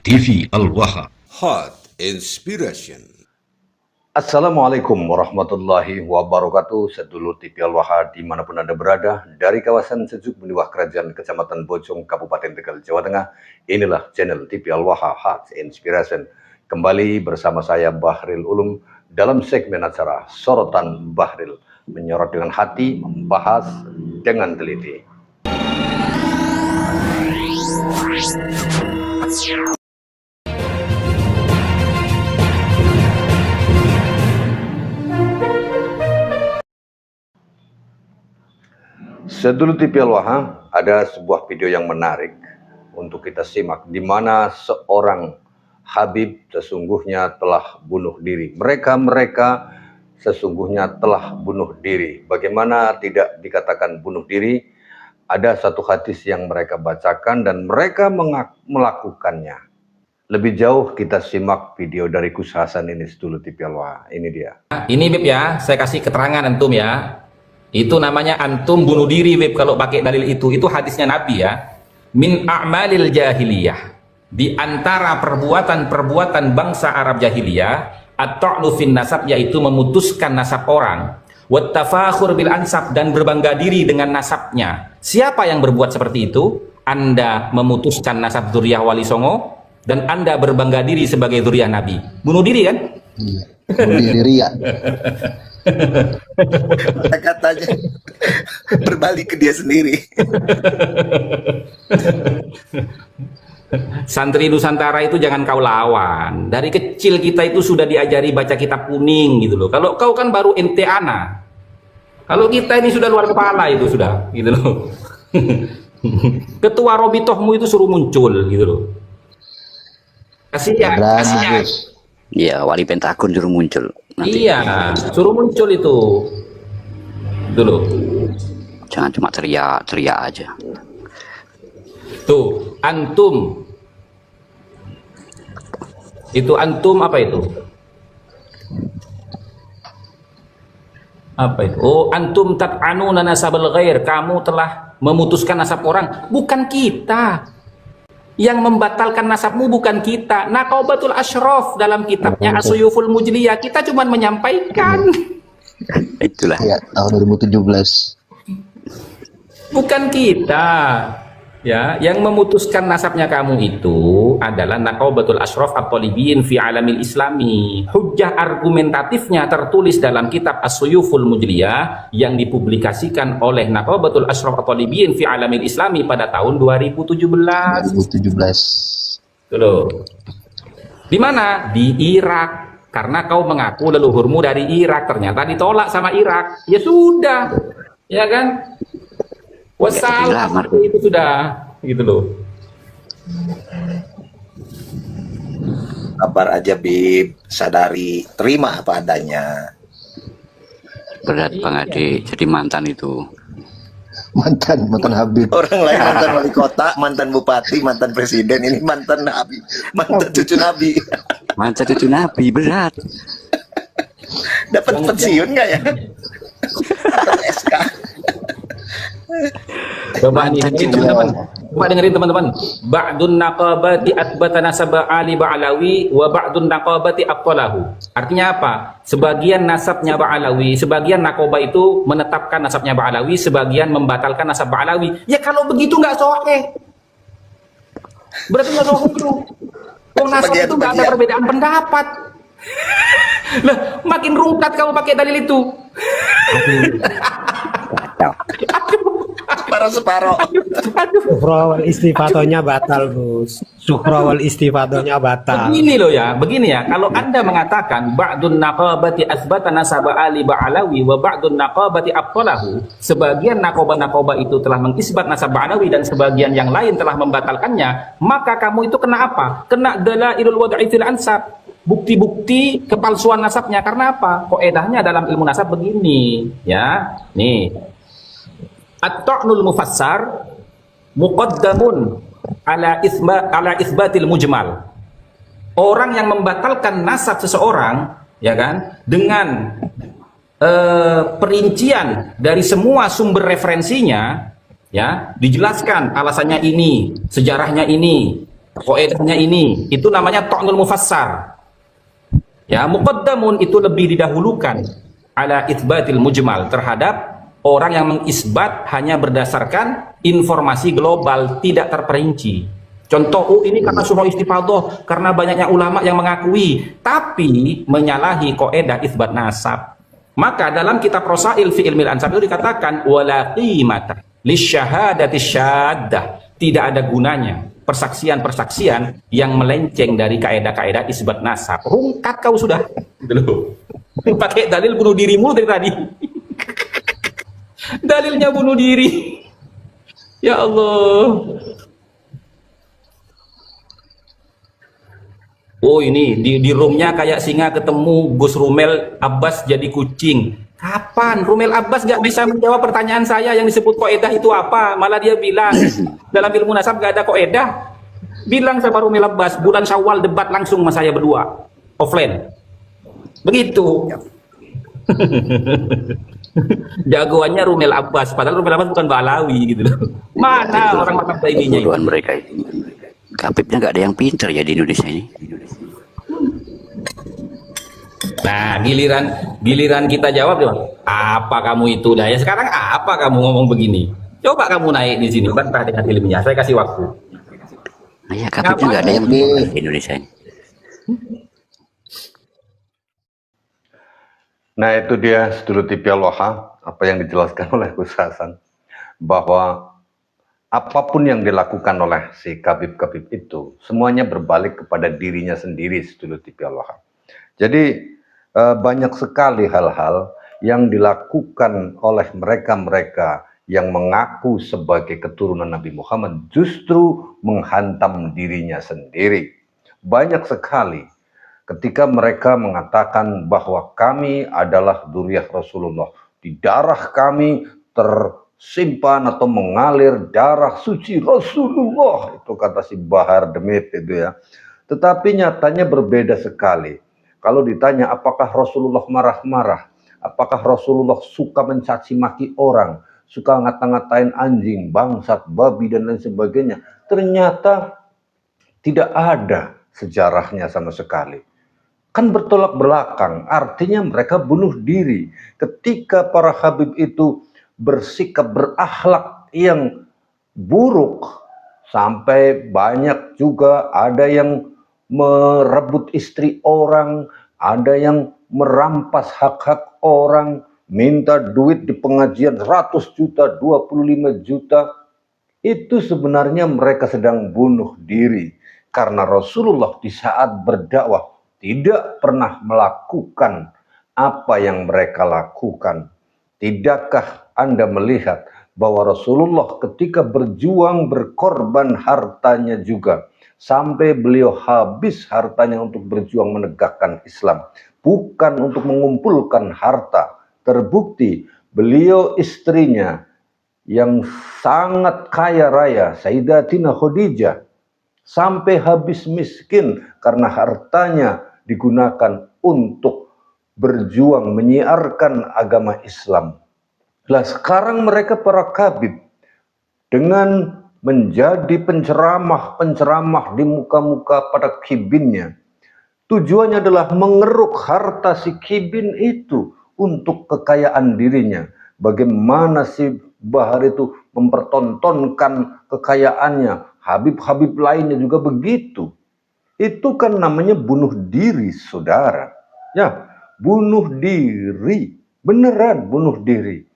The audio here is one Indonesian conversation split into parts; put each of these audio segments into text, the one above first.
TV Al-Waha. Hot Inspiration. Assalamualaikum warahmatullahi wabarakatuh. Sedulur TV Al-Waha dimanapun Anda berada, dari kawasan Sejuk Beniwah Kerajaan Kecamatan Bojong, Kabupaten Tegal, Jawa Tengah. Inilah channel TV Al-Waha Hot Inspiration. Kembali bersama saya Bahril Ulum dalam segmen acara Sorotan Bahril, menyorot dengan hati, membahas dengan teliti. Sedulur TV Al-Waha, ada sebuah video yang menarik untuk kita simak, di mana seorang Habib sesungguhnya telah bunuh diri. Mereka sesungguhnya telah bunuh diri. Bagaimana tidak dikatakan bunuh diri? Ada satu hadis yang mereka bacakan dan mereka melakukannya. Lebih jauh kita simak video dari Gus Hasan ini, sedulur TV Al-Waha. Ini dia. Ini Beb ya, saya kasih keterangan antum ya. Itu namanya antum bunuh diri Beb kalau pakai dalil itu. Itu hadisnya Nabi ya. Min a'malil jahiliyah. Di antara perbuatan-perbuatan bangsa Arab jahiliyah, at-ta'nu fin nasab, yaitu memutuskan nasab orang. Wattafakhur bil ansab, dan berbangga diri dengan nasabnya. Siapa yang berbuat seperti itu? Anda memutuskan nasab dzurriyyah Wali Songo dan Anda berbangga diri sebagai dzurriyyah Nabi. Bunuh diri kan? Bunuh diri ya. Katanya berbalik ke dia sendiri. Santri Nusantara itu jangan kau lawan. Dari kecil kita itu sudah diajari baca kitab kuning gitu loh. Kalau kau kan baru ente ana. Kalau kita ini sudah luar kepala itu sudah gitu loh. Ketua Robitohmu itu suruh muncul gitu loh. Kasihan, kasihan. Iya, Wali Pentagon suruh muncul nanti. Iya, suruh muncul itu. Dulu. Jangan cuma teriak-teriak aja. Tuh, antum. Itu antum apa itu? Apa itu? Oh, antum tat'anuna nasabal ghair. Kamu telah memutuskan nasab orang, bukan kita. Yang membatalkan nasabmu bukan kita. Naqabatul Ashraf dalam kitabnya As-Suyuful Mujliyah, kita cuma menyampaikan. Itulah. Ya, tahun 2017. Bukan kita. Ya, yang memutuskan nasabnya kamu itu adalah Naqabatul Ashraf At-Talibin fi Alamil Islami. Hujjah argumentatifnya tertulis dalam kitab As-Suyuful Mujliyah yang dipublikasikan oleh Naqabatul Ashraf At-Talibin fi Alamil Islami pada tahun 2017. 2017. Tuh loh. Di mana? Di Irak. Karena kau mengaku leluhurmu dari Irak, ternyata ditolak sama Irak. Ya sudah. Ya kan? Wassalam, itu sudah gitu loh. Kabar aja Bib, sadari, terima apa adanya. Berat Bang Ade, jadi mantan itu. Mantan Habib. Orang lain mantan wali kota, mantan bupati, mantan presiden, ini mantan Nabi, mantan cucu Nabi. Mantan cucu Nabi, berat. Dapat pensiun nggak ya? Dapat SK. Coba dengerin teman-teman. Ba'dun naqabati atbata nasab Ali Ba'alawi wa ba'dun naqabati abtalahu. Artinya apa? Sebagian nasabnya Ba'alawi, sebagian naqabah itu menetapkan nasabnya Ba'alawi, sebagian membatalkan nasab Ba'alawi. Ya kalau begitu nggak sahih. Berarti nggak sahih itu. Wong nasab itu nggak ada perbedaan pendapat. Lah, makin rungkat kamu pakai dalil itu. Separuh. Syuhra wal istifadahnya batal, Bos. Syuhra wal istifadahnya batal. Begini loh ya, begini ya. Kalau Anda mengatakan ba'dun naqabati asbata nasaba Ali Ba'alawi wa ba'dun naqabati abtalahu, sebagian naqabah itu telah mengisbat nasab Ba'alawi dan sebagian yang lain telah membatalkannya, maka kamu itu kena apa? Kena dalailul wad'i fil ansab. Bukti-bukti kepalsuan nasabnya. Karena apa? Qaedahnya dalam ilmu nasab begini, ya. Nih. At-ta'nul mufassar muqaddamun ala isbatil mujmal. Orang yang membatalkan nasab seseorang, ya kan, dengan perincian dari semua sumber referensinya, ya, dijelaskan alasannya ini, sejarahnya ini, Qaedahnya ini, itu namanya ta'nul mufassar. Ya, muqaddamun itu lebih didahulukan ala itsbatil mujmal, terhadap orang yang mengisbat hanya berdasarkan informasi global, tidak terperinci. Contoh, ini karena surah istifadah, karena banyaknya ulama yang mengakui, tapi menyalahi qaedah itsbat nasab. Maka dalam kitab Rasail fi ilmil ansab itu dikatakan wala qimata lisyahadati syaddah, tidak ada gunanya persaksian-persaksian yang melenceng dari kaedah-kaedah isbat nasab. Rungkat kau sudah. Pakai dalil bunuh dirimu dari tadi. Dalilnya bunuh diri. Ya Allah. Oh ini di roomnya kayak singa ketemu Gus Rumel Abbas jadi kucing. Kapan Rumel Abbas gak bisa menjawab pertanyaan saya yang disebut qaedah itu apa? Malah dia bilang dalam ilmu nasab gak ada qaedah. Bilang sama Rumel Abbas, bulan Syawal debat langsung sama saya berdua offline. Begitu. Jagoannya Rumel Abbas, padahal Rumel Abbas bukan Balawi gitu loh. Mana orang makan bayinya itu? Mereka itu. Kapipnya nggak ada yang pinter ya di Indonesia ini. Nah, giliran kita jawab dia, apa kamu itu? Nah, ya sekarang apa kamu ngomong begini? Coba kamu naik di sini, bantah dengan ilmiah. Saya kasih waktu. Nah, ya kapipnya nggak ada yang pinter di Indonesia ini. Nah itu dia sedulur TV Al-Waha, apa yang dijelaskan oleh Gus Hasan, bahwa apapun yang dilakukan oleh si Khabib-Khabib itu, semuanya berbalik kepada dirinya sendiri, sedulur TV Al-Waha. Jadi banyak sekali hal-hal yang dilakukan oleh mereka-mereka yang mengaku sebagai keturunan Nabi Muhammad justru menghantam dirinya sendiri. Banyak sekali ketika mereka mengatakan bahwa kami adalah dzurriyyah Rasulullah, di darah kami tersimpan atau mengalir darah suci Rasulullah, itu kata si Bahar Demit itu ya. Tetapi nyatanya berbeda sekali. Kalau ditanya apakah Rasulullah marah-marah, apakah Rasulullah suka mencaci maki orang, suka ngata-ngatain anjing, bangsat, babi dan lain sebagainya, ternyata tidak ada sejarahnya sama sekali. Kan bertolak belakang, artinya mereka bunuh diri. Ketika para Habib itu bersikap berakhlak yang buruk, sampai banyak juga ada yang merebut istri orang, ada yang merampas hak-hak orang, minta duit di pengajian 100 juta, 25 juta, itu sebenarnya mereka sedang bunuh diri. Karena Rasulullah di saat berdakwah tidak pernah melakukan apa yang mereka lakukan. Tidakkah Anda melihat bahwa Rasulullah ketika berjuang berkorban hartanya juga, sampai beliau habis hartanya untuk berjuang menegakkan Islam, bukan untuk mengumpulkan harta. Terbukti beliau istrinya yang sangat kaya raya, Sayyidatina Khadijah, sampai habis miskin karena hartanya digunakan untuk berjuang menyiarkan agama Islam. Nah sekarang mereka para Khabib dengan menjadi penceramah di muka-muka pada kibinnya, tujuannya adalah mengeruk harta si kibin itu untuk kekayaan dirinya. Bagaimana si Bahar itu mempertontonkan kekayaannya, Habib-Habib lainnya juga begitu. Itu kan namanya bunuh diri, saudara. Ya, bunuh diri, beneran bunuh diri.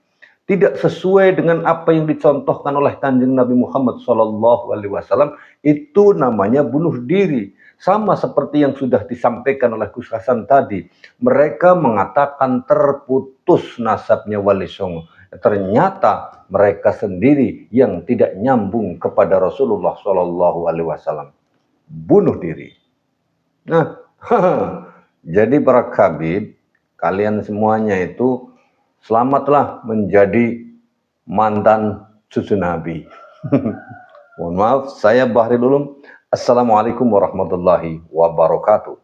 Tidak sesuai dengan apa yang dicontohkan oleh Kanjeng Nabi Muhammad SAW, itu namanya bunuh diri. Sama seperti yang sudah disampaikan oleh Gus Hasan tadi, mereka mengatakan terputus nasabnya Wali Songo. Ternyata mereka sendiri yang tidak nyambung kepada Rasulullah SAW. Bunuh diri. Nah, jadi para Khabib, kalian semuanya itu selamatlah menjadi mantan cucu Nabi. Mohon maaf, saya Bahril Ulum. Assalamualaikum warahmatullahi wabarakatuh.